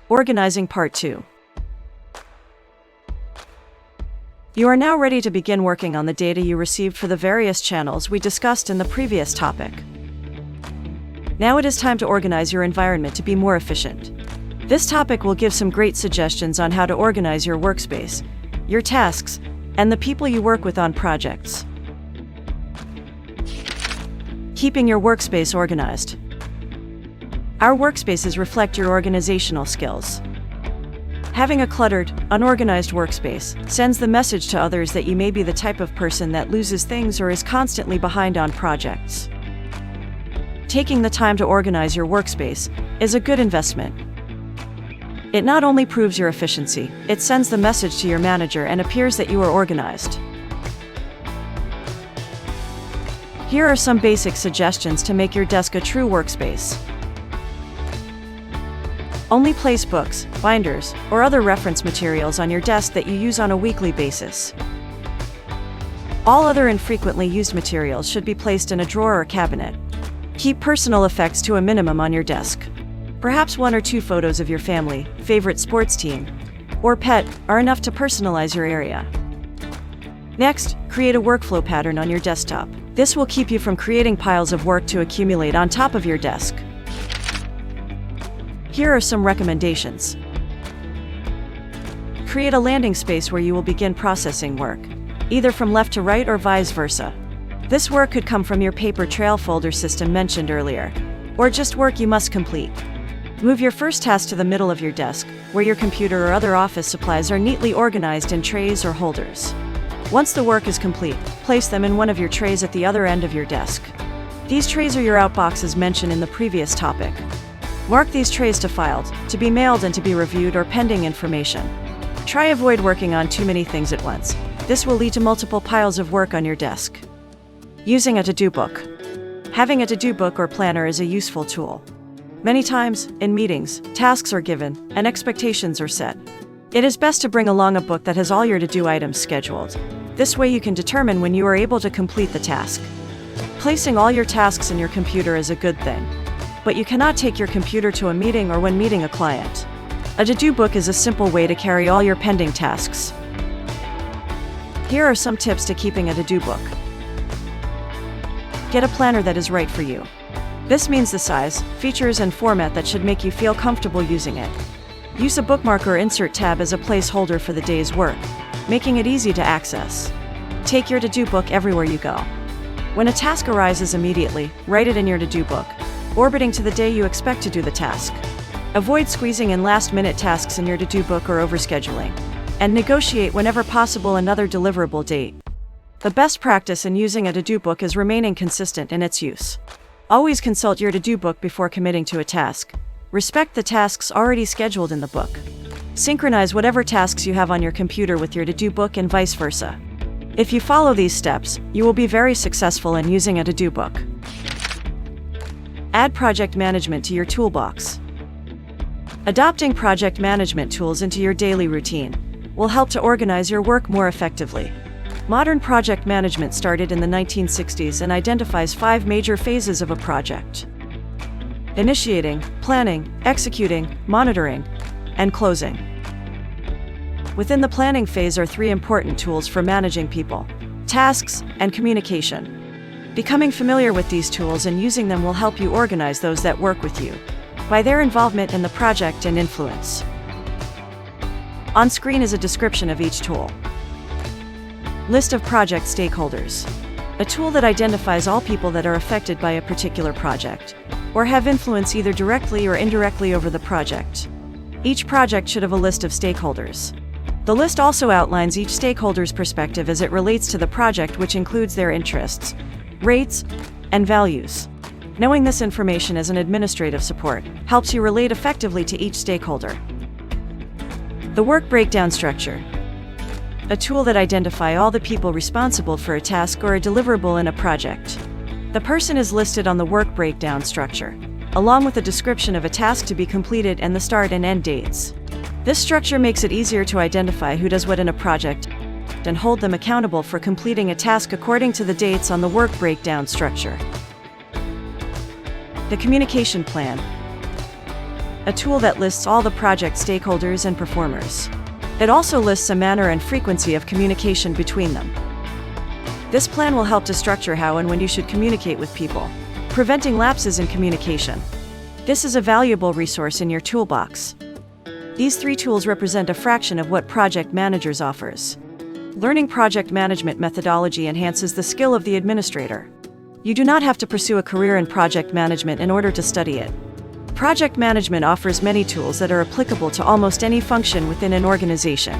Organizing Part 2. You are now ready to begin working on the data you received for the various channels we discussed in the previous topic. Now it is time to organize your environment to be more efficient. This topic will give some great suggestions on how to organize your workspace, your tasks, and the people you work with on projects. Keeping your workspace organized. Our workspaces reflect your organizational skills. Having a cluttered, unorganized workspace sends the message to others that you may be the type of person that loses things or is constantly behind on projects. Taking the time to organize your workspace is a good investment. It not only proves your efficiency, it sends the message to your manager and appears that you are organized. Here are some basic suggestions to make your desk a true workspace. Only place books, binders, or other reference materials on your desk that you use on a weekly basis. All other infrequently used materials should be placed in a drawer or cabinet. Keep personal effects to a minimum on your desk. Perhaps 1 or 2 photos of your family, favorite sports team, or pet are enough to personalize your area. Next, create a workflow pattern on your desktop. This will keep you from creating piles of work to accumulate on top of your desk. Here are some recommendations. Create a landing space where you will begin processing work, either from left to right or vice versa. This work could come from your paper trail folder system mentioned earlier, or just work you must complete. Move your first task to the middle of your desk, where your computer or other office supplies are neatly organized in trays or holders. Once the work is complete, place them in one of your trays at the other end of your desk. These trays are your outboxes mentioned in the previous topic. Mark these trays to filed, to be mailed and to be reviewed or pending information. Try avoid working on too many things at once. This will lead to multiple piles of work on your desk. Using a to-do book. Having a to-do book or planner is a useful tool. Many times, in meetings, tasks are given, and expectations are set. It is best to bring along a book that has all your to-do items scheduled. This way you can determine when you are able to complete the task. Placing all your tasks in your computer is a good thing, but you cannot take your computer to a meeting or when meeting a client. A to-do book is a simple way to carry all your pending tasks. Here are some tips to keeping a to-do book. Get a planner that is right for you. This means the size, features, and format that should make you feel comfortable using it. Use a bookmark or insert tab as a placeholder for the day's work, making it easy to access. Take your to-do book everywhere you go. When a task arises immediately, write it in your to-do book, orbiting to the day you expect to do the task. Avoid squeezing in last-minute tasks in your to-do book or overscheduling, and negotiate whenever possible another deliverable date. The best practice in using a to-do book is remaining consistent in its use. Always consult your to-do book before committing to a task. Respect the tasks already scheduled in the book. Synchronize whatever tasks you have on your computer with your to-do book and vice versa. If you follow these steps, you will be very successful in using a to-do book. Add project management to your toolbox. Adopting project management tools into your daily routine will help to organize your work more effectively. Modern project management started in the 1960s and identifies 5 major phases of a project: initiating, planning, executing, monitoring, and closing. Within the planning phase are 3 important tools for managing people: tasks and communication. Becoming familiar with these tools and using them will help you organize those that work with you by their involvement in the project and influence. On screen is a description of each tool. List of project stakeholders. A tool that identifies all people that are affected by a particular project, or have influence either directly or indirectly over the project. Each project should have a list of stakeholders. The list also outlines each stakeholder's perspective as it relates to the project, which includes their interests, rates, and values. Knowing this information as an administrative support helps you relate effectively to each stakeholder. The work breakdown structure. A tool that identifies all the people responsible for a task or a deliverable in a project. The person is listed on the work breakdown structure, along with a description of a task to be completed and the start and end dates. This structure makes it easier to identify who does what in a project and hold them accountable for completing a task according to the dates on the work breakdown structure. The communication plan. a tool that lists all the project stakeholders and performers. It also lists a manner and frequency of communication between them. This plan will help to structure how and when you should communicate with people, preventing lapses in communication. This is a valuable resource in your toolbox. These 3 tools represent a fraction of what project managers offers. Learning project management methodology enhances the skill of the administrator. You do not have to pursue a career in project management in order to study it. Project management offers many tools that are applicable to almost any function within an organization.